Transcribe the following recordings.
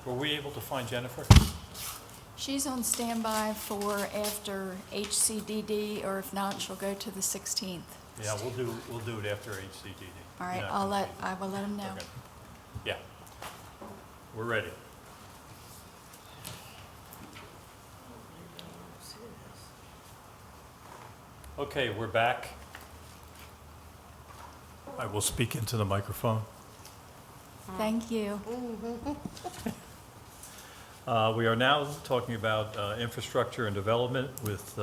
Were we able to find Jennifer? She's on standby for after HCDD, or if not, she'll go to the 16th. Yeah, we'll do it after HCDD. All right, Yeah. I will let him know. Okay. Yeah. We're ready. Okay, we're back. I will speak into the microphone. Thank you. We are now talking about infrastructure and development with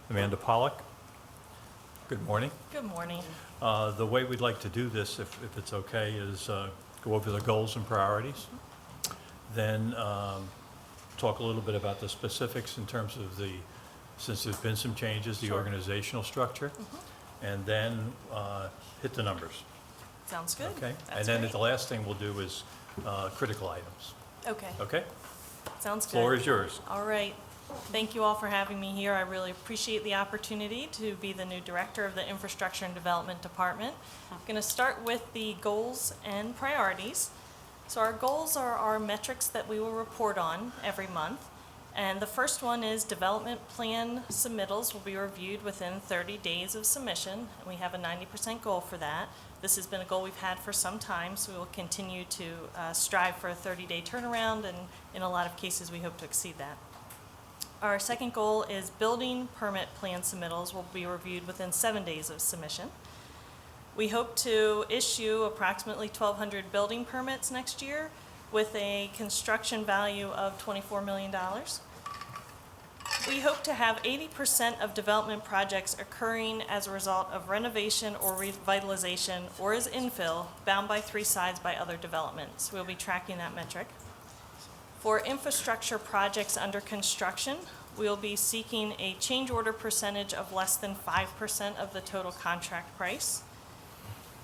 Amanda Pollock. Good morning. Good morning. The way we'd like to do this, if it's okay, is go over the goals and priorities, then talk a little bit about the specifics in terms of since there's been some changes, the Sure. organizational structure, and then hit the numbers, Sounds good. okay? That's And then great. the last thing we'll do is critical items, Okay, okay? sounds good. Floor is yours. All right. Thank you all for having me here. I really appreciate the opportunity to be the new director of the Infrastructure and Development Department. I'm going to start with the goals and priorities. So our goals are our metrics that we will report on every month. And the first one is development plan submittals will be reviewed within 30 days of submission. And we have a 90% goal for that. This has been a goal we've had for some time, so we will continue to strive for a 30-day turnaround, and in a lot of cases, we hope to exceed that. Our second goal is building permit plan submittals will be reviewed within 7 days of submission. We hope to issue approximately 1,200 building permits next year with a construction value of $24 million. We hope to have 80% of development projects occurring as a result of renovation or revitalization or as infill bound by three sides by other developments. We'll be tracking that metric. For infrastructure projects under construction, we'll be seeking a change order percentage of less than 5% of the total contract price.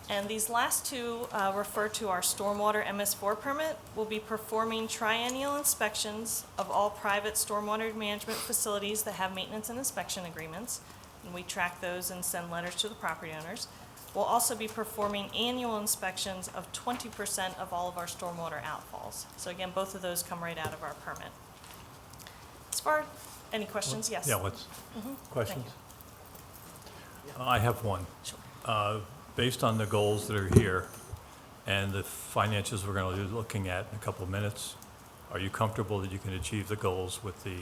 And these last two refer to our stormwater MS4 permit. We'll be performing triennial inspections of all private stormwater management facilities that have maintenance and inspection agreements. And we track those and send letters to the property owners. We'll also be performing annual inspections of 20% of all of our stormwater outfalls. So again, both of those come right out of our permit. As far, any questions? Yes. Yeah, questions? Thank I have one. Sure. Based on the goals that are here and the financials we're going to be looking at in a couple of minutes, are you comfortable that you can achieve the goals with the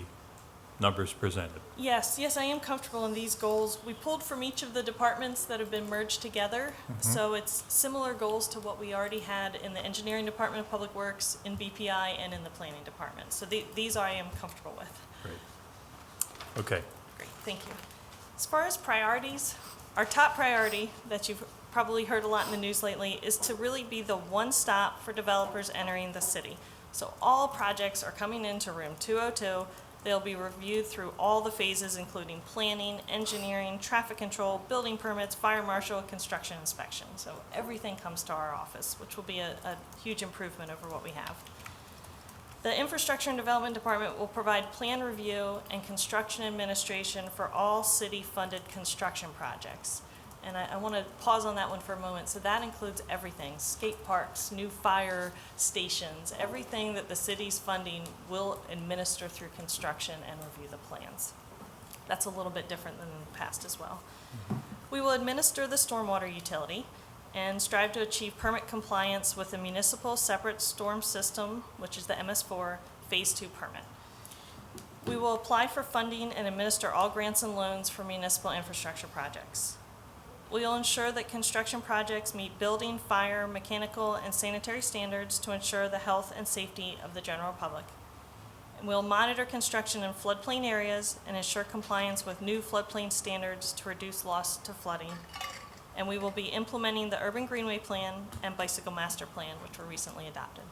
numbers presented? Yes, I am comfortable in these goals. We pulled from each of the departments that have been merged together. So it's similar goals to what we already had in the Engineering Department of Public Works, in BPI, and in the Planning Department. So these I am comfortable with. Great. Okay. Great, thank you. As far as priorities, our top priority that you've probably heard a lot in the news lately is to really be the one-stop for developers entering the city. So all projects are coming into room 202. They'll be reviewed through all the phases, including planning, engineering, traffic control, building permits, fire marshal, construction inspection. So everything comes to our office, which will be a huge improvement over what we have. The Infrastructure and Development Department will provide plan review and construction administration for all city-funded construction projects. And I want to pause on that one for a moment. So that includes everything: skate parks, new fire stations, everything that the city's funding will administer through construction and review the plans. That's a little bit different than in the past as well. We will administer the stormwater utility and strive to achieve permit compliance with the municipal separate storm system, which is the MS4 Phase 2 permit. We will apply for funding and administer all grants and loans for municipal infrastructure projects. We will ensure that construction projects meet building, fire, mechanical, and sanitary standards to ensure the health and safety of the general public. And we'll monitor construction in floodplain areas and ensure compliance with new floodplain standards to reduce loss to flooding. And we will be implementing the Urban Greenway Plan and Bicycle Master Plan, which were recently adopted.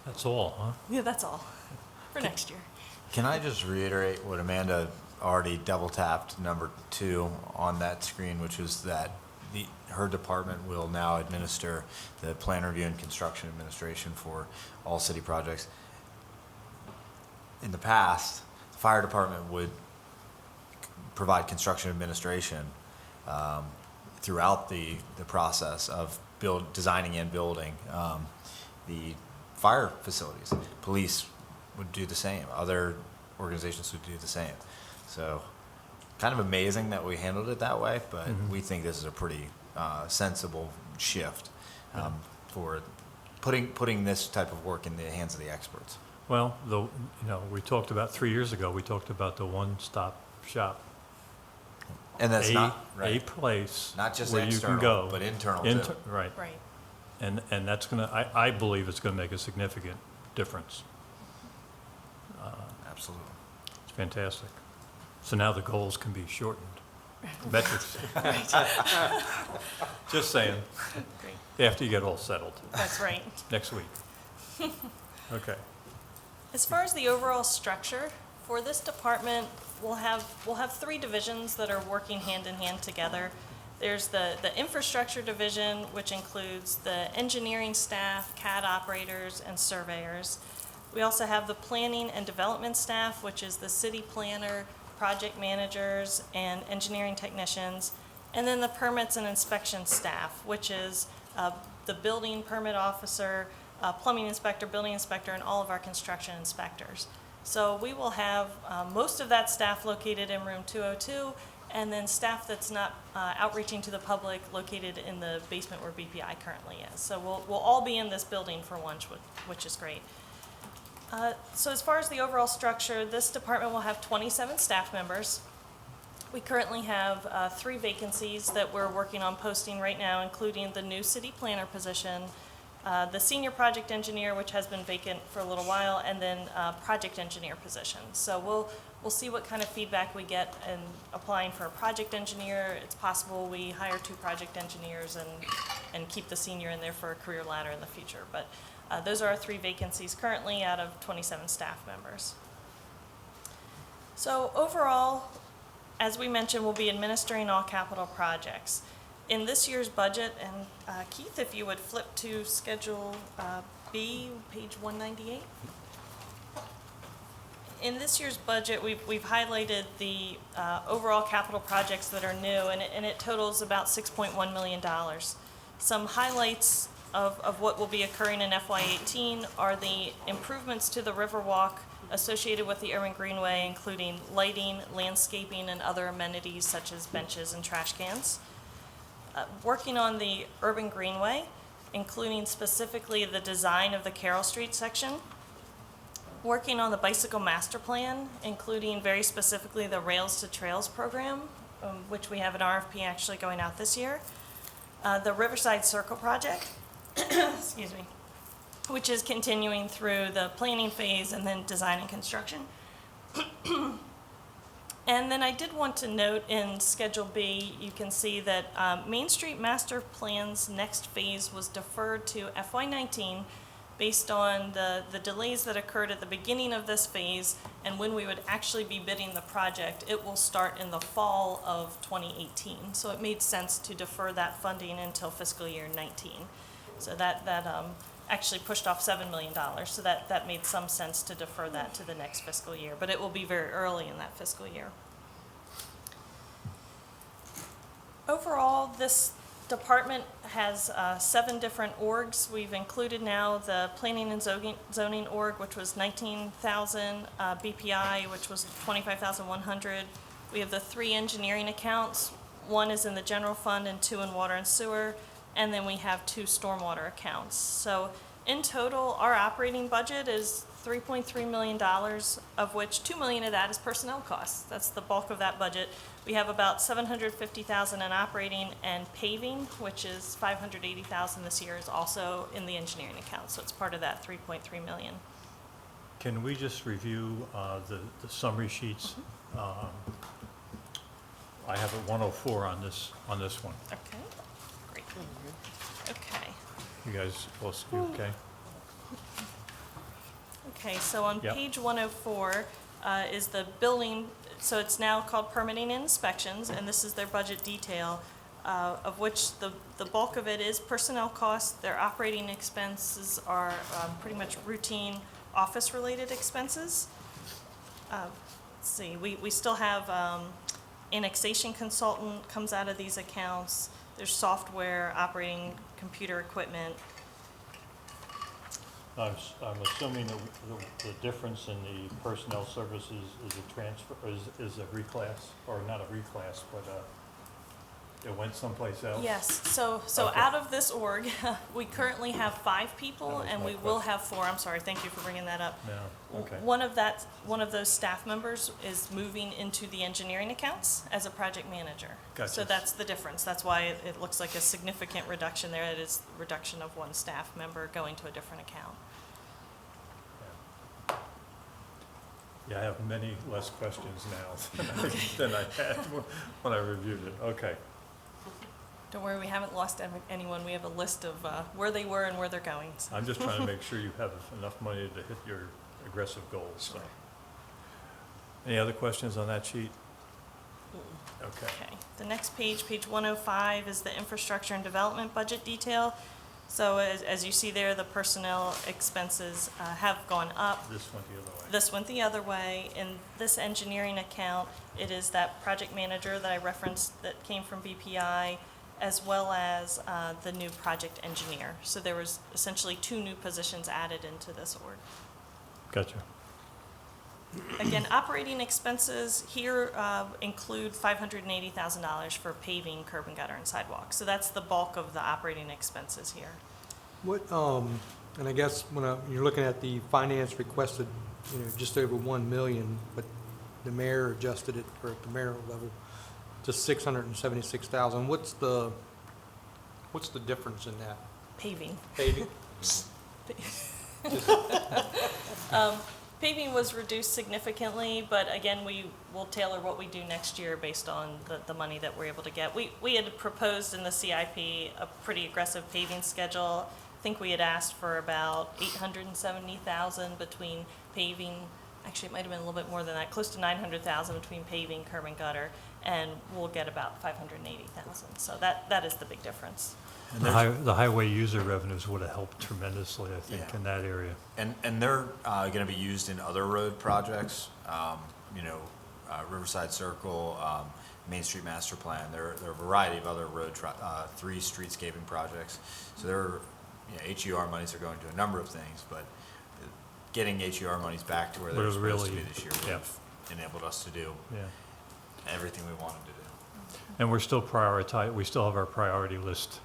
That's all, huh? Yeah, that's all for next year. Can I just reiterate what Amanda already double tapped number 2 on that screen, which was that her department will now administer the plan review and construction administration for all city projects. In the past, the fire department would provide construction administration throughout the process of designing and building the fire facilities. Police would do the same. Other organizations would do the same. So kind of amazing that we handled it that way, but we think this is a pretty sensible shift for putting this type of work in the hands of the experts. Well, we talked about 3 years ago, we talked about the one-stop shop. And that's not A right. place Not just where you external, can go. but internal too. Right. Right. And that's I believe it's gonna make a significant difference. Absolutely. It's fantastic. So now the goals can be shortened. Metrics. Just saying, Great. after you get all settled, That's right. next week. Okay. As far as the overall structure, for this department, we'll have 3 divisions that are working hand in hand together. There's the infrastructure division, which includes the engineering staff, CAD operators, and surveyors. We also have the planning and development staff, which is the city planner, project managers, and engineering technicians. And then the permits and inspection staff, which is the building permit officer, plumbing inspector, building inspector, and all of our construction inspectors. So we will have most of that staff located in room 202, and then staff that's not outreaching to the public located in the basement where BPI currently is. So we'll all be in this building for lunch, which is great. So as far as the overall structure, this department will have 27 staff members. We currently have 3 vacancies that we're working on posting right now, including the new city planner position, the senior project engineer, which has been vacant for a little while, and then project engineer position. So we'll see what kind of feedback we get in applying for a project engineer. It's possible we hire 2 project engineers and keep the senior in there for a career ladder in the future. But those are our 3 vacancies currently out of 27 staff members. So overall, as we mentioned, we'll be administering all capital projects. In this year's budget, and Keith, if you would flip to Schedule B, page 198. In this year's budget, we've highlighted the overall capital projects that are new, and it totals about $6.1 million. Some highlights of what will be occurring in FY18 are the improvements to the Riverwalk associated with the Urban Greenway, including lighting, landscaping, and other amenities such as benches and trash cans. Working on the Urban Greenway, including specifically the design of the Carroll Street section. Working on the bicycle master plan, including very specifically the Rails to Trails program, which we have an RFP actually going out this year. The Riverside Circle project, excuse me, which is continuing through the planning phase and then design and construction. And then I did want to note in Schedule B, you can see that Main Street Master Plan's next phase was deferred to FY19 based on the delays that occurred at the beginning of this phase and when we would actually be bidding the project. It will start in the fall of 2018. So it made sense to defer that funding until fiscal year 19. So that actually pushed off $7 million. So that made some sense to defer that to the next fiscal year, but it will be very early in that fiscal year. Overall, this department has 7 different orgs. We've included now the planning and zoning org, which was 19,000, BPI, which was 25,100. We have the 3 engineering accounts. 1 is in the general fund and 2 in water and sewer. And then we have 2 stormwater accounts. So in total, our operating budget is $3.3 million, of which $2 million of that is personnel costs. That's the bulk of that budget. We have about $750,000 in operating, and paving, which is $580,000 this year, is also in the engineering account. So it's part of that $3.3 million. Can we just review the summary sheets? I have a 104 on this one. Okay, great. Okay. You guys, you okay? Okay, so on Yep. page 104 is the building, so it's now called permitting and inspections, and this is their budget detail, of which the bulk of it is personnel costs. Their operating expenses are pretty much routine office-related expenses. Let's see, we still have annexation consultant comes out of these accounts. There's software, operating computer equipment. I'm assuming that the difference in the personnel services is a transfer, is a reclass, or not a reclass, but it went someplace else? Yes, so Okay. out of this org, we currently have 5 people, That was and my we will question. have 4. I'm sorry, thank you for bringing that up. No, okay. One of those staff members is moving into the engineering accounts as a project manager. Gotcha. So that's the difference. That's why it looks like a significant reduction there. It is a reduction of 1 staff member going to a different account. Yeah, I have many less questions now than I had when I reviewed it. Okay. Don't worry, we haven't lost anyone. We have a list of where they were and where they're going. So. I'm just trying to make sure you have enough money to hit your aggressive goals, so. Any other questions on that sheet? Okay. Okay, the next page, page 105, is the infrastructure and development budget detail. So as you see there, the personnel expenses have gone up. This went the other way. This went the other way. In this engineering account, it is that project manager that I referenced that came from BPI, as well as the new project engineer. So there was essentially 2 new positions added into this org. Gotcha. Again, operating expenses here include $580,000 for paving, curb and gutter, and sidewalks. So that's the bulk of the operating expenses here. What, and I guess when you're looking at the finance requested, just over 1 million, but the mayor adjusted it, or at the mayoral level, to 676,000. What's the difference in that? Paving. Paving? Paving was reduced significantly, but again, we will tailor what we do next year based on the money that we're able to get. We had proposed in the CIP a pretty aggressive paving schedule. I think we had asked for about 870,000 between paving, actually it might have been a little bit more than that, close to 900,000 between paving, curb and gutter, and we'll get about 580,000. So that is the big difference. The highway user revenues would have helped tremendously, I think, Yeah. in that area. And they're going to be used in other road projects, Riverside Circle, Main Street Master Plan. There are a variety of other 3 streetscaping projects. So HUR monies are going to a number of things, but getting HUR monies back to where they're But it supposed to really- be this year would yeah. have enabled us to do Yeah. everything we wanted to do. And we still have our priority list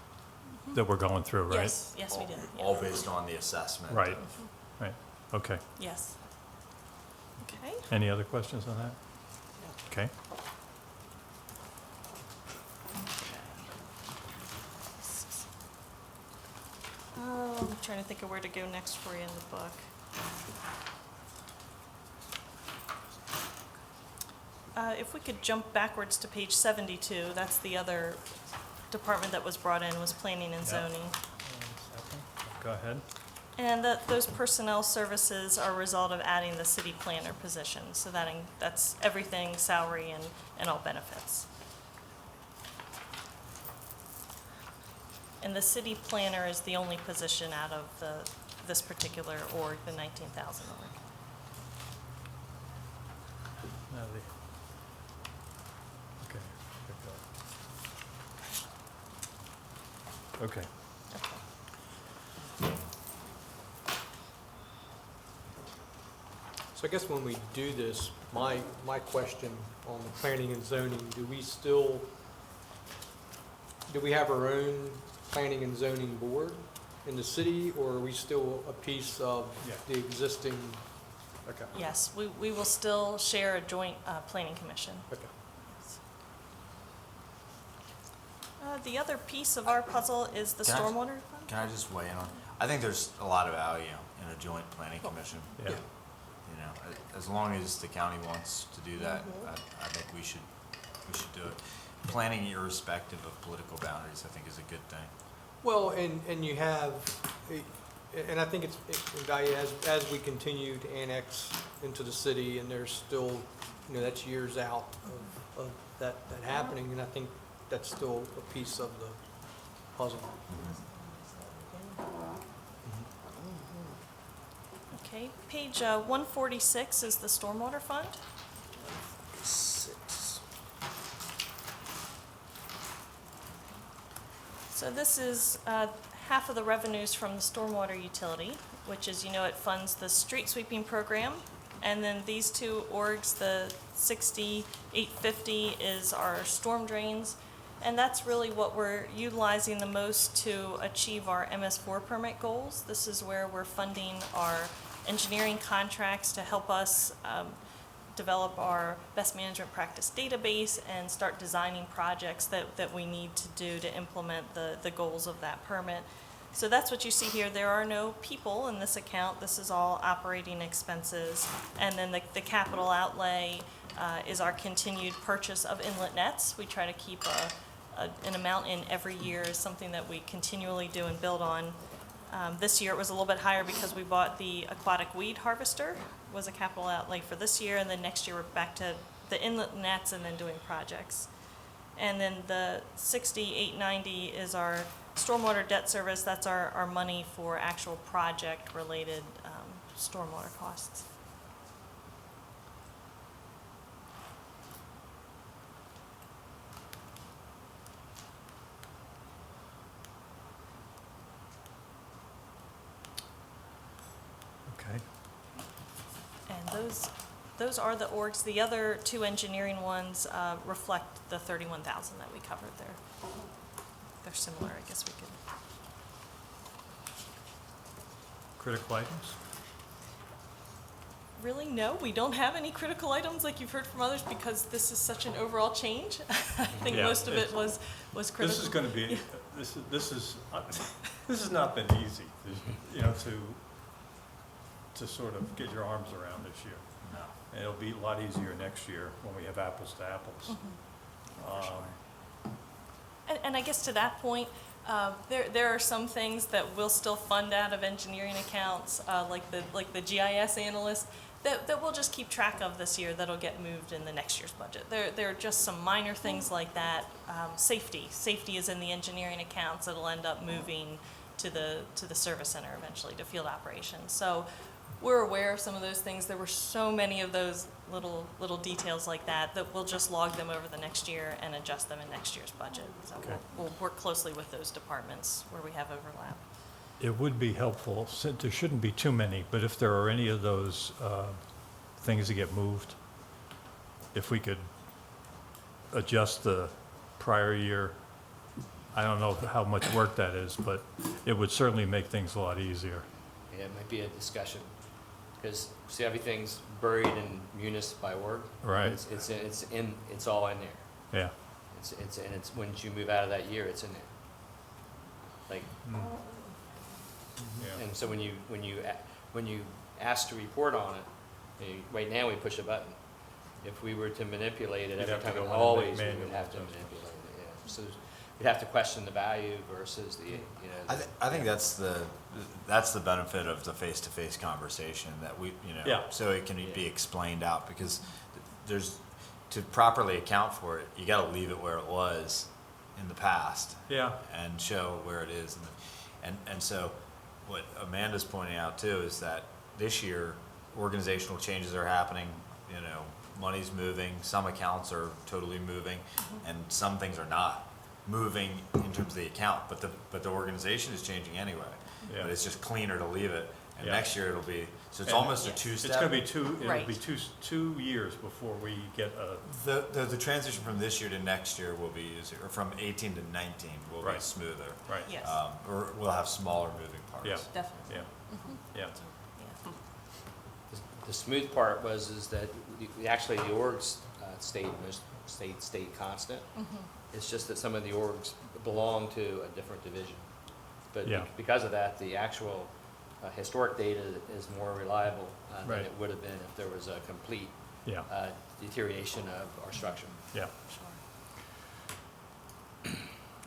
that we're going through, right? Yes, we did. Yeah. All based on the assessment. Right, right, okay. Yes. Okay. Any other questions on that? Okay. I'm trying to think of where to go next for you in the book. If we could jump backwards to page 72, that's the other department that was brought in, was planning and Yeah. zoning. Go ahead. And those personnel services are a result of adding the city planner position. So that's everything, salary and all benefits. And the city planner is the only position out of this particular org, the 19,000 org. Now okay. Okay. So I guess when we do this, my question on the planning and zoning, do we have our own planning and zoning board in the city, or are we still a piece of Yeah. the existing? Okay. Yes, we will still share a joint planning commission. Okay. The other piece of our puzzle is the Can I- stormwater fund. Can I just weigh in on? I think there's a lot of value in a joint planning commission. Yeah. As long as the county wants to do that, I think we should do it. Planning irrespective of political boundaries, I think, is a good thing. Well, and you have, and I think it's value as we continue to annex into the city, and there's still, that's years out of that happening, and I think that's still a piece of the puzzle. Okay, page 146 is the stormwater fund. 6. So this is half of the revenues from the stormwater utility. which is, it funds the street sweeping program. And then these two orgs, the 60,850 is our storm drains. And that's really what we're utilizing the most to achieve our MS4 permit goals. This is where we're funding our engineering contracts to help us develop our best management practice database and start designing projects that we need to do to implement the goals of that permit. So that's what you see here. There are no people in this account. This is all operating expenses. And then the capital outlay is our continued purchase of inlet nets. We try to keep an amount in every year, is something that we continually do and build on. This year it was a little bit higher because we bought the aquatic weed harvester, was a capital outlay for this year, and then next year we're back to the inlet nets and then doing projects. And then the 60,890 is our stormwater debt service. That's our money for actual project-related stormwater costs. Okay. And those are the orgs. The other two engineering ones reflect the 31,000 that we covered there. They're similar, I guess we could. Critical items? Really, no, we don't have any critical items like you've heard from others because this is such an overall change. I think Yeah, most of it it's- was critical. This is going to be, this has not been easy, to sort of get your arms around this year. No. And it'll be a lot easier next year when we have apples to apples. And I guess to that point, there are some things that we'll still fund out of engineering accounts, like the GIS analyst, that we'll just keep track of this year that'll get moved in the next year's budget. There are just some minor things like that. Safety is in the engineering accounts. It'll end up moving to the service center eventually, to field operations. So we're aware of some of those things. There were so many of those little details like that we'll just log them over the next year and adjust them in next year's budget. So Okay. we'll work closely with those departments where we have overlap. It would be helpful, since there shouldn't be too many, but if there are any of those things that get moved, if we could adjust the prior year, I don't know how much work that is, but it would certainly make things a lot easier. Yeah, it might be a discussion, because, see, everything's buried in munis by org. Right. It's all in there. Yeah. It's once you move out of that year, it's in there. Like, Yeah. and so when you ask to report on it, right now we push a button. If we were to manipulate it You'd every have to time, go in and always make we would manual have to adjustments. manipulate it, yeah. So we'd have to question the value versus the, I think that's the benefit of the face-to-face conversation, that we, Yeah. so it can Yeah. be explained out, because to properly account for it, you gotta leave it where it was in the past Yeah. and show where it is. And so what Amanda's pointing out too is that this year, organizational changes are happening, money's moving, some accounts are totally moving, and some things are not moving in terms of the account, but the organization is changing anyway. Yeah. But it's just cleaner to leave it, and Yeah. next year it'll be, so it's And almost a Yes. two-step. It's going to be it'll Right. be two years before we get a, The transition from this year to next year will be easier, or from 18 to 19 will be Right. smoother. right. Yes, Or we'll have smaller moving parts. Yeah. definitely. Yeah. Yeah. Yeah. the smooth part is that actually the orgs stayed constant. It's just that some of the orgs belong to a different division. But Yeah. because of that, the actual historic data is more reliable than Right. it would have been if there was a complete Yeah. deterioration of our structure. Yeah. Sure.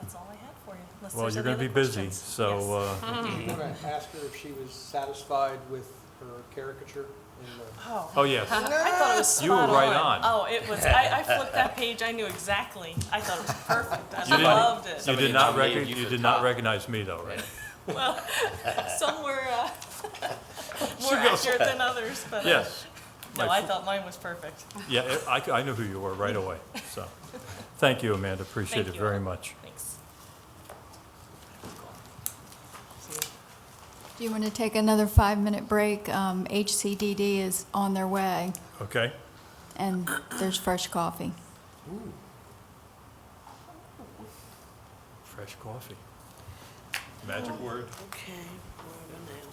That's all I had for you. Unless Well, there's you're any going to be other busy, questions. so, Yes. I'm gonna ask her if she was satisfied with her caricature in the. oh, yes. I thought it was You were spot right on. Oh, it was. I flipped that page. I knew exactly. I thought it was perfect. I You didn't- loved it. You Somebody did not nominated you you for did not top. recognize me though, right? Well, some were more goes- accurate than others, but Yes. no, My I fo- thought mine was perfect. Yeah, I knew who you were right away, so. Thank you, Amanda, appreciate Thank it you very all. much. Thanks. Do you want to take another 5-minute break? HCDD is on their way, Okay? and there's fresh coffee. Fresh coffee. Magic word. Okay, we're gonna